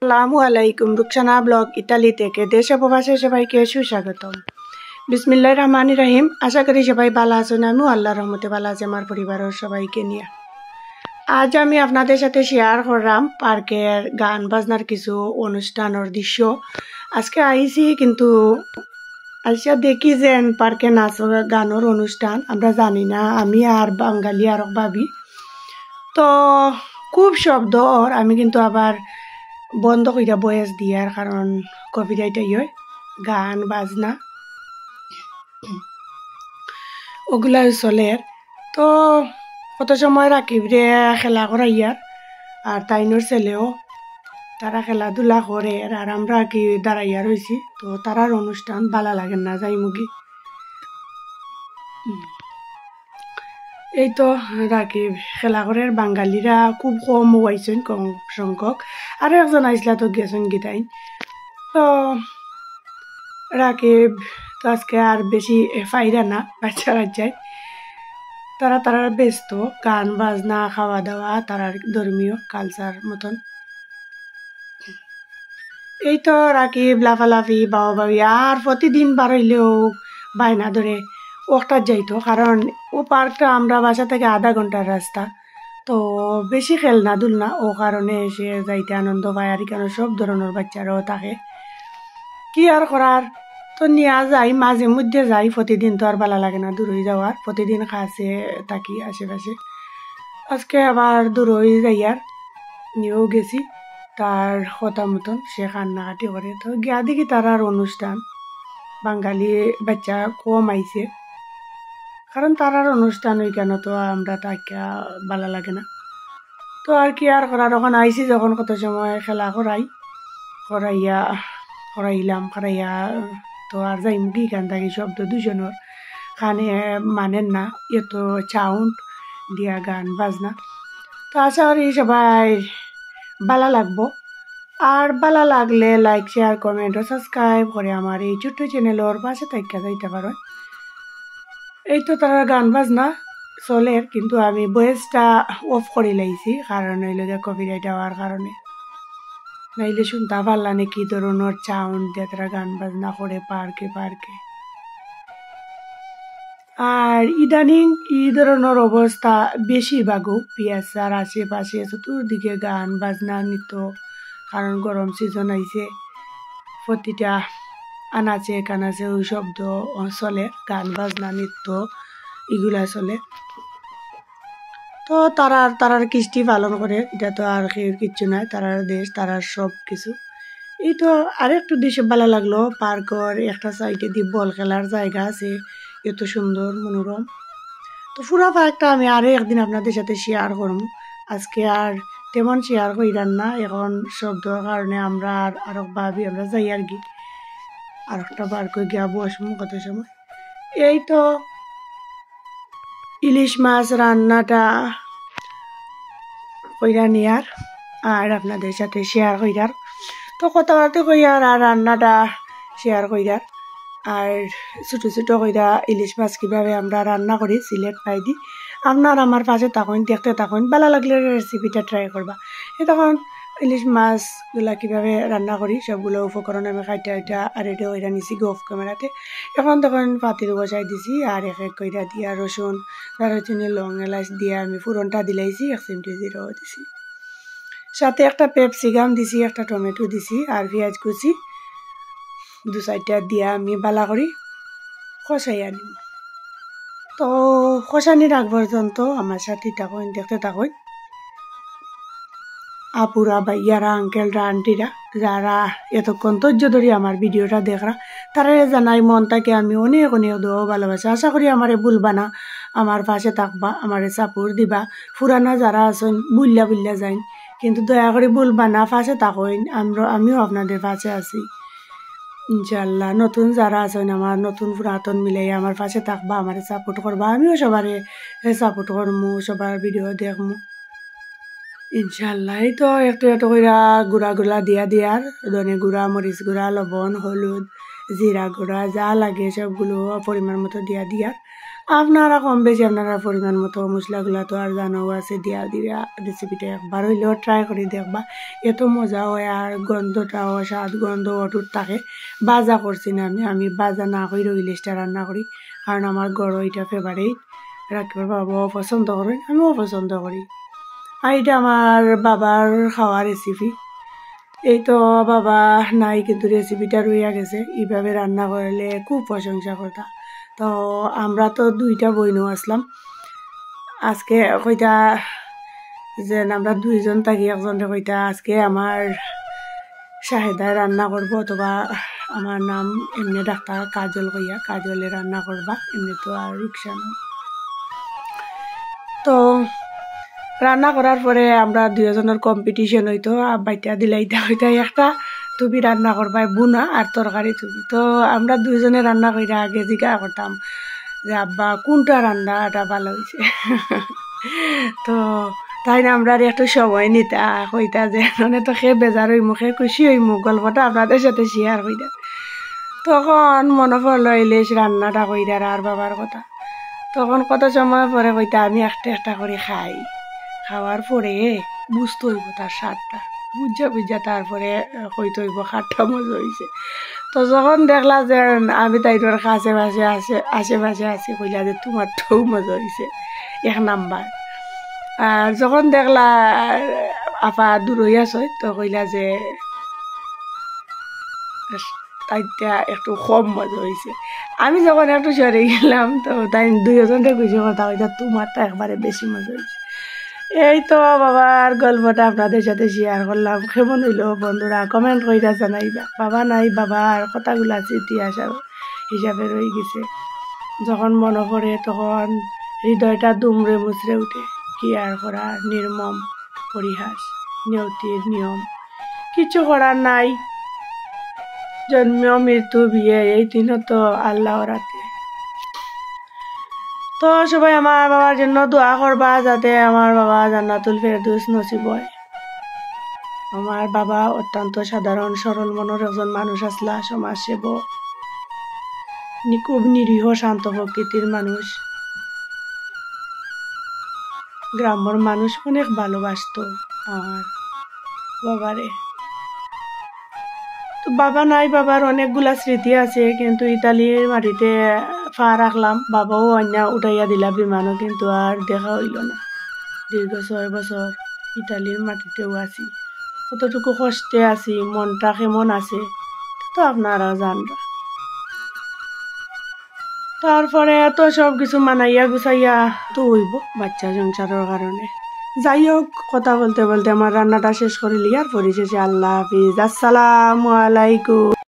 আসসালামু আলাইকুম, Rukhsana blog Italy থেকে দেশ ও প্রবাসে সবাইকে সুস্বাগতম। বিসমিল্লাহির রহমানির রহিম। আশা করি সবাই ভালো আছেন। আমিও আল্লাহর রহমতে ভালো আছি, আমার পরিবারের সবাইকে নিয়ে। আজ আমি আপনাদের সাথে শেয়ার করলাম পার্কের গান বাজনার কিছু অনুষ্ঠানের দৃশ্য। আজকে আইছি কিন্তু আজকে দেখি যে পার্কে নাচ গানের অনুষ্ঠান আমরা জানি না, আমি আর বাঙালি আর ভাবি তো খুব শব্দ ওর। আমি কিন্তু আবার বন্ধ কইরা বয়স দিয়ার কারণ কপিরাইট হয়, গান বাজনা ওগুলা চলে। তো কত সময় রাখিবরে খেলা করাইয়ার আর তাইনোর ছেলেও তারা খেলাধুলা করে আর আমরা কি দাঁড়াইয়া রয়েছি। তো তারার অনুষ্ঠান ভালো লাগে না, যাই মুগি। এই তো রাকিব খেলা করে, বাঙালিরা খুব কম হয়েছেন, কম সংখ্যক। আরো একজন আইসলা তো গেছেন গীতাইন। তো রাকিব তো আজকে আর বেশি ফাইরা না, বাচ্চা বাচ্চায় তারা ব্যস্ত গান বাজনা খাওয়া দাওয়া, তারার ধর্মীয় কালচার মতন। এই তো রাকিব লাফালাফি বাবা বাবি আর প্রতিদিন বাড়াইলেও বাইনা ধরে ওটা যাইতো, কারণ ও পার্কটা আমরা বাসা থেকে আধা ঘন্টার রাস্তা। তো বেশি খেলনা দুলনা ও কারণে সে যাইতে আনন্দ পায় আর কেন সব ধরনের বাচ্চারাও থাকে। কি আর করার, তো নিয়ে যাই, মাঝে মধ্যে যাই, প্রতিদিন তো আর ভালো লাগে না দূরে যাওয়ার, প্রতিদিন কাছে থাকি আশেপাশে। আজকে আবার দূরে যাইয়ার নিয়েও গেছি, তার কথা মতন সে কান্নাকাটি করে। তো গিয়া দেখি তার আর অনুষ্ঠান, বাঙালি বাচ্চা কম আইছে, কারণ তার আর অনুষ্ঠান ওই কেন তো আমরা তাকে ভালো লাগে না। তো আর কি আর করার, ওখানে আইসি যখন কত সময় খেলা করাইয়া তো আর যাই মুখি গান থাকি শব্দ দুজনের কানে মানেন না, এত সাউন্ড দিয়া গান বাজনা। তো আশা করি সবাই ভালো লাগবো, আর ভালো লাগলে লাইক শেয়ার কমেন্ট ও সাবস্ক্রাইব করে আমার এই ছোট্ট চ্যানেলের পাশে থাকা যাইতে পারো। এই তো তারা গান বাজনা চলে, কিন্তু আমি ভয়েসটা অফ করে লাইছি, কারণ হইল কপিরাইট হওয়ার কারণে, নাইলে শুনতে পারলা না কি ধরনের সাউন্ড দিয়ে তারা গান বাজনা করে পার্কে। আর ইদানিং এই ধরনের অবস্থা বেশিরভাগও পিয়াসার আশেপাশে চতুর্দিকে গান বাজনা নৃত্য, কারণ গরম সিজন আইছে, প্রতিটা আনাচে কানাচে ওই শব্দ চলে, গান বাজনা নৃত্য এগুলা চলে। তো তারার কৃষ্টি পালন করে, এটা তো আর কিচ্ছু নাই, তারার দেশ, তারার সব কিছু। এই তো আরেকটু দেশে ভালো লাগলো, পার্কের একটা সাইডে দিয়ে বল খেলার জায়গা আছে, এত সুন্দর মনোরম। তো পুরা পার্কটা আমি আরো একদিন আপনাদের সাথে শেয়ার করবো, আজকে আর তেমন শেয়ার কইরান না, এখন শব্দর কারণে আমরা আরো ভাবি আমরা যাই আর কি আর একটা পার্কে গিয়া বসবো কত সময়। এই তো ইলিশ মাছ রান্নাটা কইরা নিয়ার আর আপনাদের সাথে শেয়ার কইরার, তো কথাবার্তা কইয়ার আর রান্নাটা শেয়ার কইরার, আর ছোটো ছোটো কইরা ইলিশ মাছ কীভাবে আমরা রান্না করি সিলেট পাই দি। আপনার আমার পাশে থাকুন, দেখতে থাকুন, ভালো লাগলে রেসিপিটা ট্রাই করবা। তখন ইলিশ মাছগুলা কীভাবে রান্না করি সবগুলো উপকরণ আমি খাইটা আর এটা কইরা নিছি অফ ক্যামেরাতে। এখন তখন পাতিল বসাই দিছি আর এক এক কইরা দিয়া রসুন দারুচিনি লং এলাচ দিয়া আমি ফুরনটা দিলাইছি, 1 চিমটি জিরাও দিছি, সাথে একটা পেপসিকাম দিছি, একটা টমেটো দিছি আর পেঁয়াজ কুচি 2-4টা দিয়া আমি বালা করি কষাই আনিম। তো কষানির আগ পর্যন্ত আমার সাথে থাকুন, দেখতে থাকুন। আপুরা ভাইয়ারা আঙ্কেলরা আন্টিরা যারা এতক্ষণ ধৈর্য ধরে আমার ভিডিওটা দেখরা, তারা জানাই মন থেকে আমি অনেক অনেক দোয়া ভালোবাসা। আশা করি আমারে ভুলবা না, আমার পাশে থাকবা, আমারে সাপোর্ট দিবা। পুরানা যারা আছেন বুল্লা যাইন, কিন্তু দয়া করে ভুলবা না, পাশে থাকুন, আমিও আপনাদের পাশে আছি ইনশাল্লাহ। নতুন যারা আছেন আমার নতুন পুরাতন মিলাই আমার পাশে থাকবা, আমার সাপোর্ট করবা, আমিও সবারে সাপোর্ট করমু, সবার ভিডিও দেখমু ইনশাল্লাহ। এই তো একটু একটু কইরা গুঁড়া দিয়ার ধনে গুঁড়া, মরিচ গুঁড়া, লবণ, হলুদ, জিরা গুঁড়া যা লাগে সবগুলো পরিমাণ মতো দিয়ার আপনারা কম বেশি আপনারা পরিমাণ মতো মশলাগুলা তো আর জানো আছে দিয়া দিয়া রেসিপিটা একবার হইলেও ট্রাই করে দেখবা, এত মজা হয় আর গন্ধটাও স্বাদ গন্ধ অটুট থাকে। বাজা করছি না আমি বাজা না করি ইলিশটা রান্না করি, কারণ আমার গড় এটা ফেভারিট, রাখবার বাবাও পছন্দ করেন আমিও পছন্দ করি। আর এটা আমার বাবার খাওয়া রেসিপি। এই তো বাবা নাই কিন্তু রেসিপিটা রইয়া গেছে, এইভাবে রান্না করলে খুব প্রশংসা করতা। তো আমরা তো দুইটা বইনও আসলাম আজকে কইতা যে আমরা দুইজন থাকি, একজনরে কইতা আজকে আমার শাহেদায় রান্না করব, অথবা আমার নাম এমনি ডাক্তার কাজল কইয়া কাজলে রান্না করবা, এমনি তো আর রুকসানা। তো রান্না করার পরে আমরা দুজনের কম্পিটিশন হইতো, বাইটা দিলাইতা হইতা একটা তুমি রান্না করবাই বুনা আর তরকারি তুমি। তো আমরা দুইজনে রান্না কইরা আগে জিজ্ঞাসা করতাম যে আব্বা কোনটা রান্নাটা ভালো হয়েছে। তো তাই না আমরা একটু সময় নিতা কইতা যে তো খেয়ে বেজার হইমু খেয়ে খুশি হইমু, গল্পটা আপনাদের সাথে শেয়ার কইরা। তখন মনে পড়লো ইলিশ রান্নাটা কইরা আর বাবার কথা। তখন কত সময় পরে কইতা আমি একটা একটা করে খাই, খাওয়ার পরে বুঝতে হইব তার স্বাদটা, বুঝা তারপরে হইতে হইব খাটটা মজা হয়েছে। তো যখন দেখলা যে আমি তাইটার আশেপাশে আছি কইলা যে তোমার ঠৌ মজা হয়েছে এক নাম্বার। আর যখন দেখলা আপা দূর হইয়াছ তো কইলা যে তাইটা একটু কম মজা হয়েছে। আমি যখন একটু সরে গেলাম তো তাই দুইজনকে খুশি কথা কইতা তোমারটা একবারে বেশি মজা হয়েছে। এই তো বাবার গল্পটা আপনাদের সাথে শেয়ার করলাম। কেমন হইলো বন্ধুরা কমেন্ট কইরা জানাইবা। বাবা নাই, বাবার কথাগুলা স্মৃতি হিসাবে রয়ে গেছে। যখন মনে পড়ে তখন হৃদয়টা দুমড়ে মুচড়ে উঠে। কি আর করা, নির্মম পরিহাস, নিয়তির নিয়ম, কিছু করার নাই। জন্ম মৃত্যু বিয়ে এই দিনও তো আল্লাহর হাতে। তো সবাই আমার বাবার জন্য দোয়া করবা যাতে আমার বাবা জান্নাতুল ফেরদৌস নসিব হয়। আমার বাবা অত্যন্ত সাধারণ সরল মনের একজন মানুষ আসলা, সমাজসেবক, খুব নিরীহ শান্ত প্রকৃতির মানুষ। গ্রামের মানুষ অনেক ভালোবাসতো আমার বাবারে। তো বাবা নাই, বাবার অনেকগুলা স্মৃতি আছে, কিন্তু ইতালির মাটিতে পা রাখলাম, বাবাও অন্য উঠাইয়া দিলা বিমানও, কিন্তু আর দেখা হইল না। দীর্ঘ 6 বছর ইতালির মাটিতেও আছি, কতটুকু কষ্টে আছি, মনটা কেমন আছে তো আপনারা জানবা। তারপরে এত সব কিছু মানাইয়া গুছাইয়া তো হইব বাচ্চা সংসারের কারণে। যাই হোক, কথা বলতে বলতে আমার রান্নাটা শেষ করে লিয়ার পরিশেষে আল্লাহ হাফিজ, আসসালামু আলাইকুম।